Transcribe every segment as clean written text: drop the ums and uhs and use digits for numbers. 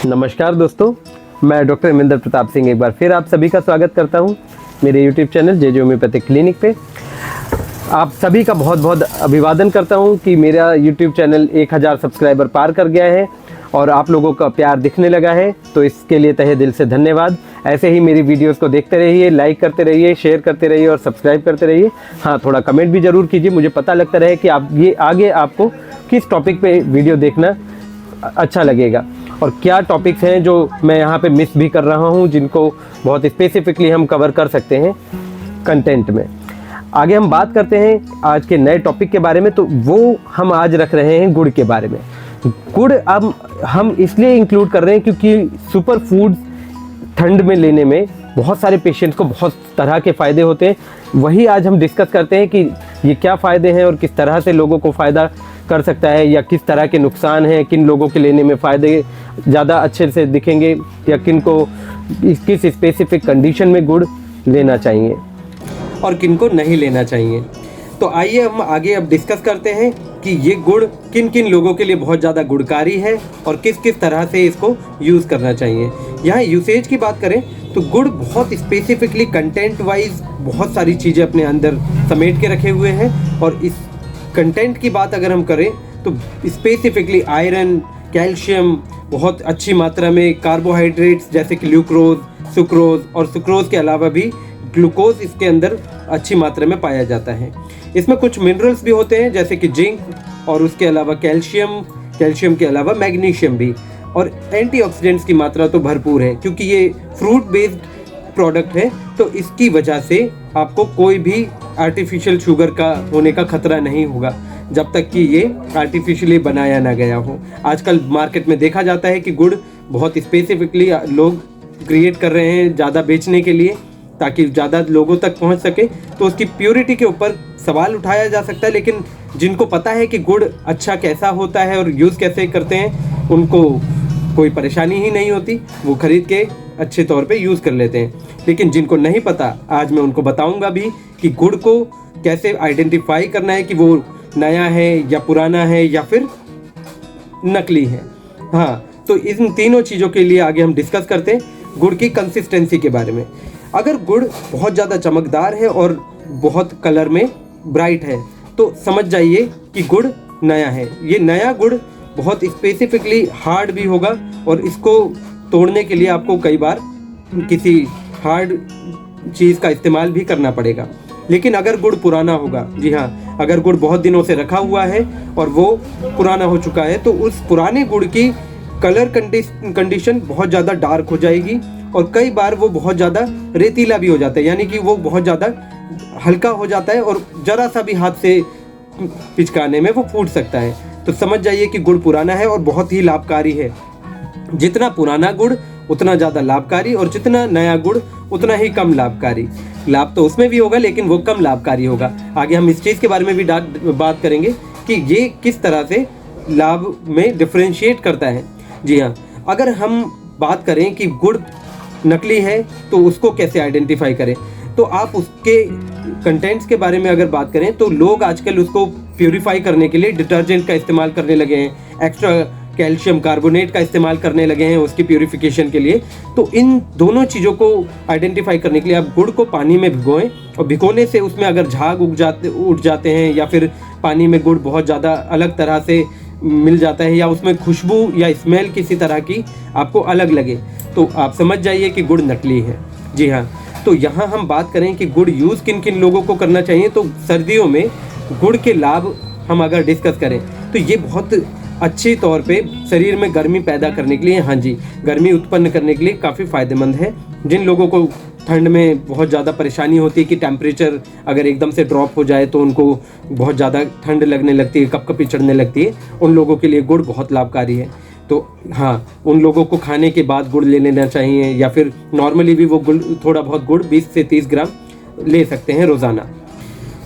नमस्कार दोस्तों, मैं डॉक्टर इमिंदर प्रताप सिंह एक बार फिर आप सभी का स्वागत करता हूं मेरे यूट्यूब चैनल जे होम्योपैथिक क्लिनिक पे। आप सभी का बहुत बहुत अभिवादन करता हूं कि मेरा यूट्यूब चैनल 1000 सब्सक्राइबर पार कर गया है और आप लोगों का प्यार दिखने लगा है, तो इसके लिए तहे दिल से धन्यवाद। ऐसे ही मेरी वीडियोस को देखते रहिए, लाइक करते रहिए, शेयर करते रहिए और सब्सक्राइब करते रहिए। हाँ, थोड़ा कमेंट भी ज़रूर कीजिए, मुझे पता लगता रहे कि आप ये आगे आपको किस टॉपिक पे वीडियो देखना अच्छा लगेगा और क्या टॉपिक्स हैं जो मैं यहाँ पे मिस भी कर रहा हूँ, जिनको बहुत स्पेसिफिकली हम कवर कर सकते हैं कंटेंट में। आगे हम बात करते हैं आज के नए टॉपिक के बारे में, तो वो हम आज रख रहे हैं गुड़ के बारे में। गुड़ अब हम इसलिए इंक्लूड कर रहे हैं क्योंकि सुपर फूड्स ठंड में लेने में बहुत सारे पेशेंट्स को बहुत तरह के फ़ायदे होते हैं। वही आज हम डिस्कस करते हैं कि ये क्या फ़ायदे हैं और किस तरह से लोगों को फ़ायदा कर सकता है, या किस तरह के नुकसान हैं, किन लोगों के लेने में फ़ायदे ज़्यादा अच्छे से दिखेंगे या किन को किस स्पेसिफिक कंडीशन में गुड़ लेना चाहिए और किन को नहीं लेना चाहिए। तो आइए हम आगे अब डिस्कस करते हैं कि ये गुड़ किन किन लोगों के लिए बहुत ज़्यादा गुणकारी है और किस किस तरह से इसको यूज़ करना चाहिए। यहाँ यूसेज की बात करें तो गुड़ बहुत स्पेसिफिकली कंटेंट वाइज बहुत सारी चीज़ें अपने अंदर समेट के रखे हुए हैं, और इस कंटेंट की बात अगर हम करें तो स्पेसिफिकली आयरन, कैल्शियम, बहुत अच्छी मात्रा में कार्बोहाइड्रेट्स जैसे कि ल्यूक्रोज, सुक्रोज और सुक्रोज के अलावा भी ग्लूकोज इसके अंदर अच्छी मात्रा में पाया जाता है। इसमें कुछ मिनरल्स भी होते हैं जैसे कि जिंक और उसके अलावा कैल्शियम के अलावा मैग्नीशियम भी, और एंटीऑक्सीडेंट्स की मात्रा तो भरपूर है क्योंकि ये फ्रूट बेस्ड प्रोडक्ट है, तो इसकी वजह से आपको कोई भी आर्टिफिशियल शुगर का होने का खतरा नहीं होगा जब तक कि ये आर्टिफिशियली बनाया ना गया हो। आजकल मार्केट में देखा जाता है कि गुड़ बहुत स्पेसिफिकली लोग क्रिएट कर रहे हैं ज़्यादा बेचने के लिए ताकि ज़्यादा लोगों तक पहुंच सके, तो उसकी प्योरिटी के ऊपर सवाल उठाया जा सकता है। लेकिन जिनको पता है कि गुड़ अच्छा कैसा होता है और यूज़ कैसे करते हैं, उनको कोई परेशानी ही नहीं होती, वो खरीद के अच्छे तौर पे यूज़ कर लेते हैं। लेकिन जिनको नहीं पता, आज मैं उनको बताऊंगा भी कि गुड़ को कैसे आइडेंटिफाई करना है कि वो नया है या पुराना है या फिर नकली है। हाँ, तो इन तीनों चीज़ों के लिए आगे हम डिस्कस करते हैं गुड़ की कंसिस्टेंसी के बारे में। अगर गुड़ बहुत ज़्यादा चमकदार है और बहुत कलर में ब्राइट है तो समझ जाइए कि गुड़ नया है। ये नया गुड़ बहुत स्पेसिफिकली हार्ड भी होगा और इसको तोड़ने के लिए आपको कई बार किसी हार्ड चीज़ का इस्तेमाल भी करना पड़ेगा। लेकिन अगर गुड़ पुराना होगा, जी हाँ, अगर गुड़ बहुत दिनों से रखा हुआ है और वो पुराना हो चुका है, तो उस पुराने गुड़ की कलर कंडीशन बहुत ज़्यादा डार्क हो जाएगी और कई बार वो बहुत ज़्यादा रेतीला भी हो जाता है, यानी कि वो बहुत ज़्यादा हल्का हो जाता है और ज़रा सा भी हाथ से पिचकाने में वो फूट सकता है। तो समझ जाइए कि गुड़ पुराना है और बहुत ही लाभकारी है। जितना पुराना गुड़ उतना ज़्यादा लाभकारी और जितना नया गुड़ उतना ही कम लाभकारी। लाभ तो उसमें भी होगा लेकिन वो कम लाभकारी होगा। आगे हम इस चीज़ के बारे में भी बात करेंगे कि ये किस तरह से लाभ में डिफ्रेंशिएट करता है। जी हाँ, अगर हम बात करें कि गुड़ नकली है तो उसको कैसे आइडेंटिफाई करें, तो आप उसके कंटेंट्स के बारे में अगर बात करें तो लोग आजकल उसको प्यूरिफाई करने के लिए डिटर्जेंट का इस्तेमाल करने लगे हैं, एक्स्ट्रा कैल्शियम कार्बोनेट का इस्तेमाल करने लगे हैं उसकी प्यूरिफिकेशन के लिए। तो इन दोनों चीज़ों को आइडेंटिफाई करने के लिए आप गुड़ को पानी में भिगोएं, और भिगोने से उसमें अगर झाग उठ जाते हैं या फिर पानी में गुड़ बहुत ज़्यादा अलग तरह से मिल जाता है या उसमें खुशबू या स्मेल किसी तरह की आपको अलग लगे, तो आप समझ जाइए कि गुड़ नकली है। जी हाँ, तो यहाँ हम बात करें कि गुड़ यूज़ किन किन लोगों को करना चाहिए, तो सर्दियों में गुड़ के लाभ हम अगर डिस्कस करें तो ये बहुत अच्छी तौर पे शरीर में गर्मी पैदा करने के लिए, हाँ जी, गर्मी उत्पन्न करने के लिए काफ़ी फ़ायदेमंद है। जिन लोगों को ठंड में बहुत ज़्यादा परेशानी होती है कि टेम्परेचर अगर एकदम से ड्रॉप हो जाए तो उनको बहुत ज़्यादा ठंड लगने लगती है, कपकपी चढ़ने लगती है, उन लोगों के लिए गुड़ बहुत लाभकारी है। तो हाँ, उन लोगों को खाने के बाद गुड़ ले लेना चाहिए या फिर नॉर्मली भी वो गुड़, थोड़ा बहुत गुड़ 20 से 30 ग्राम ले सकते हैं रोज़ाना,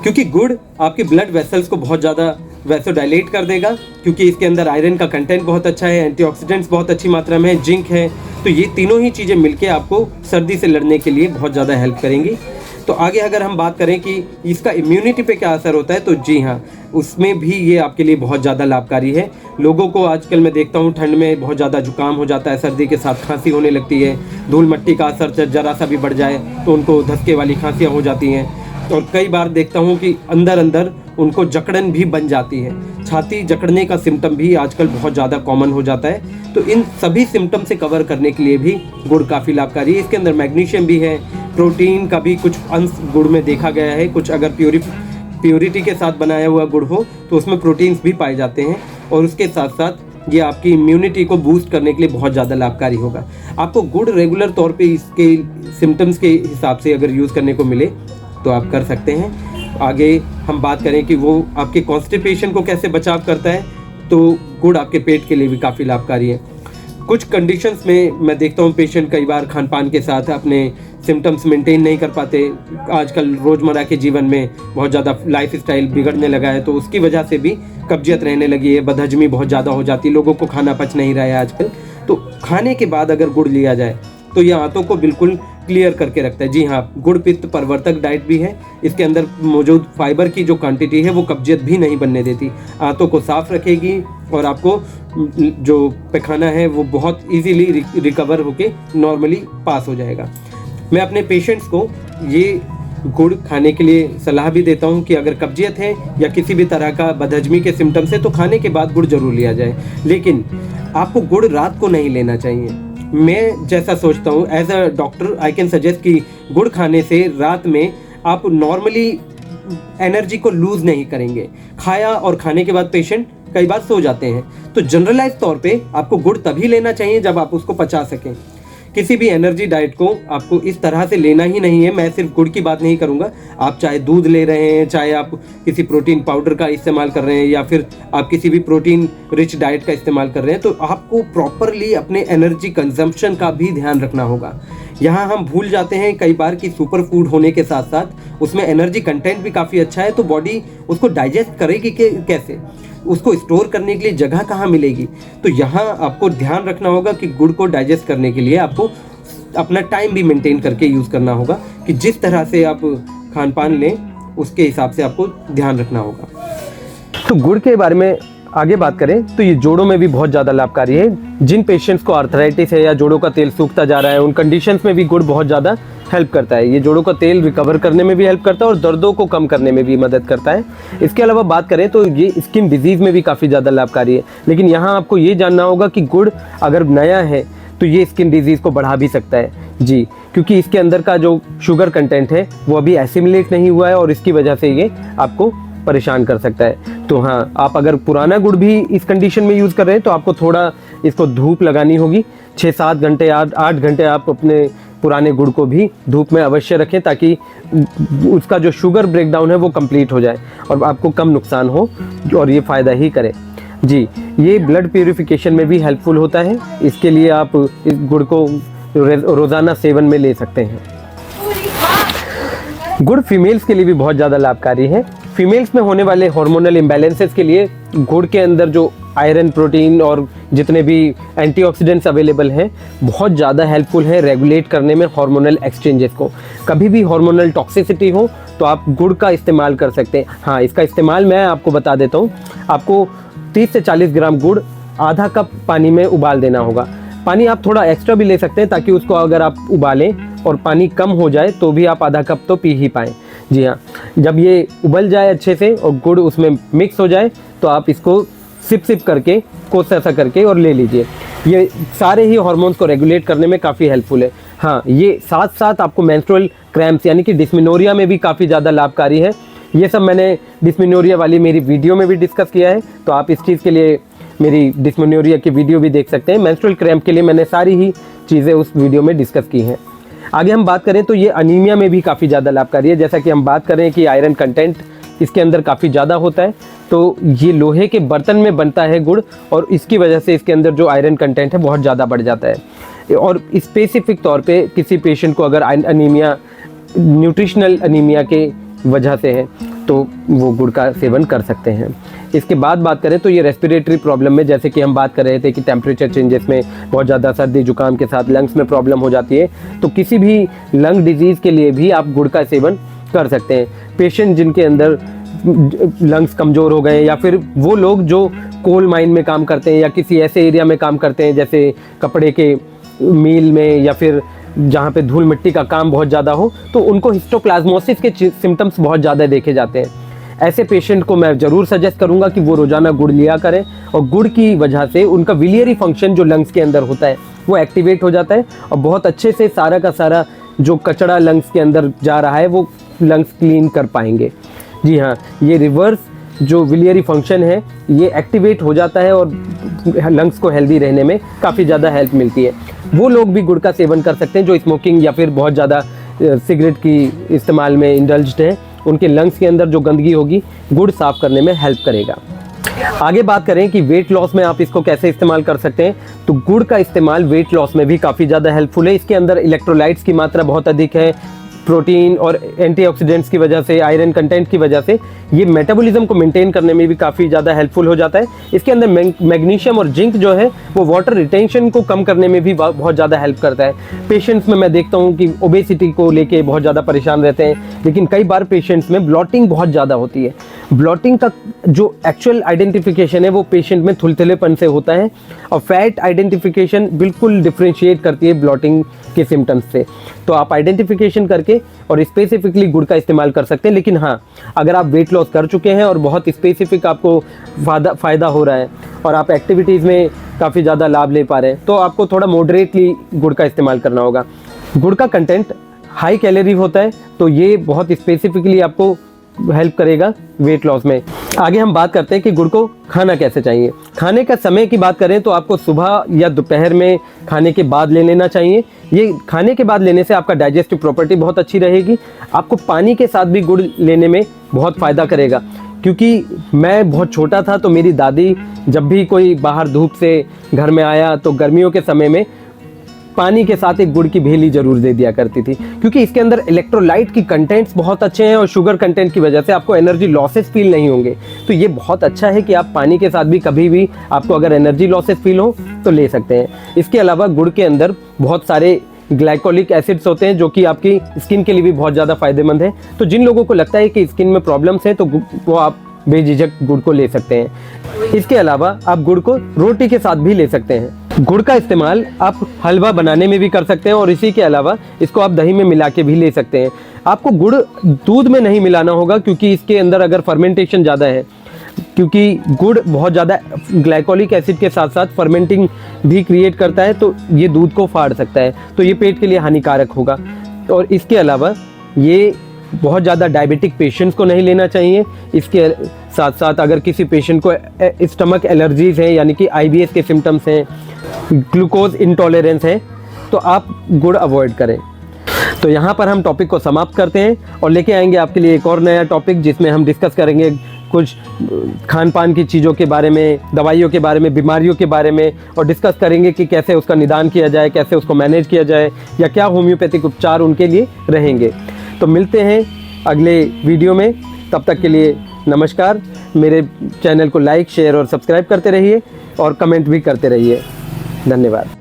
क्योंकि गुड़ आपके ब्लड वेसल्स को बहुत ज़्यादा वैसोडाइलेट कर देगा, क्योंकि इसके अंदर आयरन का कंटेंट बहुत अच्छा है, एंटीऑक्सीडेंट्स बहुत अच्छी मात्रा में है, जिंक है। तो ये तीनों ही चीज़ें मिलके आपको सर्दी से लड़ने के लिए बहुत ज़्यादा हेल्प करेंगी। तो आगे अगर हम बात करें कि इसका इम्यूनिटी पे क्या असर होता है, तो जी हाँ, उसमें भी ये आपके लिए बहुत ज़्यादा लाभकारी है। लोगों को आजकल मैं देखता हूँ ठंड में बहुत ज़्यादा जुकाम हो जाता है, सर्दी के साथ खांसी होने लगती है, धूल मिट्टी का असर जरा सा भी बढ़ जाए तो उनको धसके वाली खांसियाँ हो जाती हैं। और कई बार देखता हूँ कि अंदर अंदर उनको जकड़न भी बन जाती है, छाती जकड़ने का सिम्टम भी आजकल बहुत ज़्यादा कॉमन हो जाता है। तो इन सभी सिम्टम से कवर करने के लिए भी गुड़ काफ़ी लाभकारी है। इसके अंदर मैग्नीशियम भी है, प्रोटीन का भी कुछ अंश गुड़ में देखा गया है। कुछ अगर प्योरिटी के साथ बनाया हुआ गुड़ हो तो उसमें प्रोटीन्स भी पाए जाते हैं, और उसके साथ साथ ये आपकी इम्यूनिटी को बूस्ट करने के लिए बहुत ज़्यादा लाभकारी होगा। आपको गुड़ रेगुलर तौर पे इसके सिम्टम्स के हिसाब से अगर यूज़ करने को मिले तो आप कर सकते हैं। आगे हम बात करें कि वो आपके कॉन्स्टिपेशन को कैसे बचाव करता है, तो गुड़ आपके पेट के लिए भी काफ़ी लाभकारी है। कुछ कंडीशंस में मैं देखता हूँ पेशेंट कई बार खान पान के साथ अपने सिम्टम्स मेंटेन नहीं कर पाते। आजकल रोज़मर्रा के जीवन में बहुत ज़्यादा लाइफ स्टाइल बिगड़ने लगा है, तो उसकी वजह से भी कब्जियत रहने लगी है, बदहजमी बहुत ज़्यादा हो जाती है, लोगों को खाना पच नहीं रहा है आजकल। तो खाने के बाद अगर गुड़ लिया जाए तो ये आंतों को बिल्कुल क्लियर करके रखता है। जी हाँ, गुड़ पित्त प्रवर्तक डाइट भी है। इसके अंदर मौजूद फाइबर की जो क्वांटिटी है वो कब्जियत भी नहीं बनने देती, आंतों को साफ रखेगी, और आपको जो पैखाना है वो बहुत इजीली रिकवर होके नॉर्मली पास हो जाएगा। मैं अपने पेशेंट्स को ये गुड़ खाने के लिए सलाह भी देता हूँ कि अगर कब्जियत है या किसी भी तरह का बदहजमी के सिम्टम्स है तो खाने के बाद गुड़ जरूर लिया जाए, लेकिन आपको गुड़ रात को नहीं लेना चाहिए। मैं जैसा सोचता हूँ as a doctor I can suggest कि गुड़ खाने से रात में आप नॉर्मली एनर्जी को लूज नहीं करेंगे। खाया और खाने के बाद पेशेंट कई बार सो जाते हैं, तो जनरलाइज तौर पे आपको गुड़ तभी लेना चाहिए जब आप उसको पचा सकें। किसी भी एनर्जी डाइट को आपको इस तरह से लेना ही नहीं है। मैं सिर्फ गुड़ की बात नहीं करूंगा, आप चाहे दूध ले रहे हैं, चाहे आप किसी प्रोटीन पाउडर का इस्तेमाल कर रहे हैं, या फिर आप किसी भी प्रोटीन रिच डाइट का इस्तेमाल कर रहे हैं, तो आपको प्रॉपरली अपने एनर्जी कंजम्पशन का भी ध्यान रखना होगा। यहाँ हम भूल जाते हैं कई बार कि सुपर फूड होने के साथ साथ उसमें एनर्जी कंटेंट भी काफ़ी अच्छा है, तो बॉडी उसको डाइजेस्ट करेगी कैसे, उसको स्टोर करने के लिए जगह कहाँ मिलेगी। तो यहाँ आपको ध्यान रखना होगा कि गुड़ को डाइजेस्ट करने के लिए आपको अपना टाइम भी मेंटेन करके यूज़ करना होगा, कि जिस तरह से आप खान पान लें उसके हिसाब से आपको ध्यान रखना होगा। तो गुड़ के बारे में आगे बात करें तो ये जोड़ों में भी बहुत ज़्यादा लाभकारी है। जिन पेशेंट्स को आर्थराइटिस है या जोड़ों का तेल सूखता जा रहा है, उन कंडीशंस में भी गुड़ बहुत ज़्यादा हेल्प करता है। ये जोड़ों का तेल रिकवर करने में भी हेल्प करता है और दर्दों को कम करने में भी मदद करता है। इसके अलावा बात करें तो ये स्किन डिजीज़ में भी काफ़ी ज़्यादा लाभकारी है। लेकिन यहाँ आपको ये जानना होगा कि गुड़ अगर नया है तो ये स्किन डिजीज़ को बढ़ा भी सकता है जी, क्योंकि इसके अंदर का जो शुगर कंटेंट है वो अभी एसिमिलेट नहीं हुआ है और इसकी वजह से ये आपको परेशान कर सकता है। तो हाँ, आप अगर पुराना गुड़ भी इस कंडीशन में यूज़ कर रहे हैं तो आपको थोड़ा इसको धूप लगानी होगी। 6-7 घंटे 8 घंटे आप अपने पुराने गुड़ को भी धूप में अवश्य रखें, ताकि उसका जो शुगर ब्रेकडाउन है वो कंप्लीट हो जाए और आपको कम नुकसान हो और ये फ़ायदा ही करे जी। ये ब्लड प्यूरिफिकेशन में भी हेल्पफुल होता है। इसके लिए आप इस गुड़ को रोज़ाना सेवन में ले सकते हैं। गुड़ फीमेल्स के लिए भी बहुत ज़्यादा लाभकारी है। फीमेल्स में होने वाले हार्मोनल इम्बैलेंसेस के लिए गुड़ के अंदर जो आयरन, प्रोटीन और जितने भी एंटीऑक्सीडेंट्स अवेलेबल हैं बहुत ज़्यादा हेल्पफुल है रेगुलेट करने में हार्मोनल एक्सचेंजेस को। कभी भी हार्मोनल टॉक्सिसिटी हो तो आप गुड़ का इस्तेमाल कर सकते हैं। हाँ, इसका इस्तेमाल मैं आपको बता देता हूँ। आपको 30 से 40 ग्राम गुड़ आधा कप पानी में उबाल देना होगा। पानी आप थोड़ा एक्स्ट्रा भी ले सकते हैं, ताकि उसको अगर आप उबालें और पानी कम हो जाए तो भी आप आधा कप तो पी ही पाएँ। जी हाँ, जब ये उबल जाए अच्छे से और गुड़ उसमें मिक्स हो जाए तो आप इसको सिप करके, कोसा सा करके और ले लीजिए। ये सारे ही हार्मोन्स को रेगुलेट करने में काफ़ी हेल्पफुल है। हाँ, ये साथ साथ आपको मेंस्ट्रुअल क्रैम्प्स यानी कि डिस्मेनोरिया में भी काफ़ी ज़्यादा लाभकारी है। ये सब मैंने डिस्मेनोरिया वाली मेरी वीडियो में भी डिस्कस किया है, तो आप इस चीज़ के लिए मेरी डिस्मेनोरिया की वीडियो भी देख सकते हैं। मेंस्ट्रुअल क्रैम्प के लिए मैंने सारी ही चीज़ें उस वीडियो में डिस्कस की हैं। आगे हम बात करें तो ये अनीमिया में भी काफ़ी ज़्यादा लाभकारी है। जैसा कि हम बात करें कि आयरन कंटेंट इसके अंदर काफ़ी ज़्यादा होता है, तो ये लोहे के बर्तन में बनता है गुड़, और इसकी वजह से इसके अंदर जो आयरन कंटेंट है बहुत ज़्यादा बढ़ जाता है। और स्पेसिफिक तौर पे किसी पेशेंट को अगर अनीमिया, न्यूट्रिशनल अनीमिया के वजह से है, तो वो गुड़ का सेवन कर सकते हैं। इसके बाद बात करें तो ये रेस्पिरेटरी प्रॉब्लम में, जैसे कि हम बात कर रहे थे कि टेम्परेचर चेंजेस में बहुत ज़्यादा सर्दी जुकाम के साथ लंग्स में प्रॉब्लम हो जाती है, तो किसी भी लंग डिजीज़ के लिए भी आप गुड़ का सेवन कर सकते हैं। पेशेंट जिनके अंदर लंग्स कमज़ोर हो गए, या फिर वो लोग जो कोल माइन में काम करते हैं या किसी ऐसे एरिया में काम करते हैं जैसे कपड़े के मिल में, या फिर जहाँ पे धूल मिट्टी का काम बहुत ज़्यादा हो, तो उनको हिस्टोप्लाज्मोसिस के सिम्टम्स बहुत ज़्यादा देखे जाते हैं। ऐसे पेशेंट को मैं ज़रूर सजेस्ट करूँगा कि वो रोज़ाना गुड़ लिया करें, और गुड़ की वजह से उनका विलियरी फंक्शन जो लंग्स के अंदर होता है वो एक्टिवेट हो जाता है, और बहुत अच्छे से सारा का सारा जो कचरा लंग्स के अंदर जा रहा है वो लंग्स क्लीन कर पाएंगे। जी हाँ, ये रिवर्स जो विलियरी फंक्शन है ये एक्टिवेट हो जाता है और लंग्स को हेल्दी रहने में काफ़ी ज़्यादा हेल्प मिलती है। वो लोग भी गुड़ का सेवन कर सकते हैं जो स्मोकिंग या फिर बहुत ज़्यादा सिगरेट की इस्तेमाल में इंडल्ज्ड हैं। उनके लंग्स के अंदर जो गंदगी होगी गुड़ साफ़ करने में हेल्प करेगा। आगे बात करें कि वेट लॉस में आप इसको कैसे इस्तेमाल कर सकते हैं, तो गुड़ का इस्तेमाल वेट लॉस में भी काफ़ी ज़्यादा हेल्पफुल है। इसके अंदर इलेक्ट्रोलाइट्स की मात्रा बहुत अधिक है, प्रोटीन और एंटीऑक्सीडेंट्स की वजह से, आयरन कंटेंट की वजह से ये मेटाबॉलिज्म को मेंटेन करने में भी काफ़ी ज़्यादा हेल्पफुल हो जाता है। इसके अंदर मैग्नीशियम और जिंक जो है वो वाटर रिटेंशन को कम करने में भी बहुत ज़्यादा हेल्प करता है। पेशेंट्स में मैं देखता हूँ कि ओबेसिटी को लेके बहुत ज़्यादा परेशान रहते हैं, लेकिन कई बार पेशेंट्स में ब्लॉटिंग बहुत ज़्यादा होती है। ब्लॉटिंग का जो एक्चुअल आइडेंटिफिकेशन है वो पेशेंट में थुलथुलेपन से होता है, और फैट आइडेंटिफिकेशन बिल्कुल डिफ्रेंशिएट करती है ब्लॉटिंग के सिम्टम्स से। तो आप आइडेंटिफिकेशन करके और स्पेसिफिकली गुड़ का इस्तेमाल कर सकते हैं। लेकिन हाँ, अगर आप वेट लॉस कर चुके हैं और बहुत स्पेसिफिक आपको फ़ायदा हो रहा है और आप एक्टिविटीज़ में काफ़ी ज़्यादा लाभ ले पा रहे हैं, तो आपको थोड़ा मॉडरेटली गुड़ का इस्तेमाल करना होगा। गुड़ का कंटेंट हाई कैलोरी होता है, तो ये बहुत स्पेसिफिकली आपको हेल्प करेगा वेट लॉस में। आगे हम बात करते हैं कि गुड़ को खाना कैसे चाहिए। खाने का समय की बात करें तो आपको सुबह या दोपहर में खाने के बाद ले लेना चाहिए। ये खाने के बाद लेने से आपका डाइजेस्टिव प्रॉपर्टी बहुत अच्छी रहेगी। आपको पानी के साथ भी गुड़ लेने में बहुत फ़ायदा करेगा, क्योंकि मैं बहुत छोटा था तो मेरी दादी जब भी कोई बाहर धूप से घर में आया तो गर्मियों के समय में पानी के साथ एक गुड़ की भेली जरूर दे दिया करती थी, क्योंकि इसके अंदर इलेक्ट्रोलाइट की कंटेंट्स बहुत अच्छे हैं और शुगर कंटेंट की वजह से आपको एनर्जी लॉसेस फील नहीं होंगे। तो ये बहुत अच्छा है कि आप पानी के साथ भी कभी भी आपको अगर एनर्जी लॉसेस फील हो तो ले सकते हैं। इसके अलावा गुड़ के अंदर बहुत सारे ग्लाइकोलिक एसिड्स होते हैं जो कि आपकी स्किन के लिए भी बहुत ज़्यादा फायदेमंद है। तो जिन लोगों को लगता है कि स्किन में प्रॉब्लम्स है तो वो आप बेझिझक गुड़ को ले सकते हैं। इसके अलावा आप गुड़ को रोटी के साथ भी ले सकते हैं। गुड़ का इस्तेमाल आप हलवा बनाने में भी कर सकते हैं और इसी के अलावा इसको आप दही में मिला के भी ले सकते हैं। आपको गुड़ दूध में नहीं मिलाना होगा, क्योंकि इसके अंदर अगर फर्मेंटेशन ज़्यादा है, क्योंकि गुड़ बहुत ज़्यादा ग्लाइकोलिक एसिड के साथ साथ फर्मेंटिंग भी क्रिएट करता है, तो ये दूध को फाड़ सकता है, तो ये पेट के लिए हानिकारक होगा। और इसके अलावा ये बहुत ज़्यादा डायबिटिक पेशेंट्स को नहीं लेना चाहिए। इसके साथ साथ अगर किसी पेशेंट को स्टमक एलर्जीज हैं, यानी कि IBS के सिम्टम्स हैं, ग्लूकोज इंटॉलरेंस है, तो आप गुड़ अवॉइड करें। तो यहाँ पर हम टॉपिक को समाप्त करते हैं और लेके आएंगे आपके लिए एक और नया टॉपिक, जिसमें हम डिस्कस करेंगे कुछ खान पान की चीज़ों के बारे में, दवाइयों के बारे में, बीमारियों के बारे में, और डिस्कस करेंगे कि कैसे उसका निदान किया जाए, कैसे उसको मैनेज किया जाए, या क्या होम्योपैथिक उपचार उनके लिए रहेंगे। तो मिलते हैं अगले वीडियो में, तब तक के लिए नमस्कार। मेरे चैनल को लाइक, शेयर और सब्सक्राइब करते रहिए और कमेंट भी करते रहिए। धन्यवाद।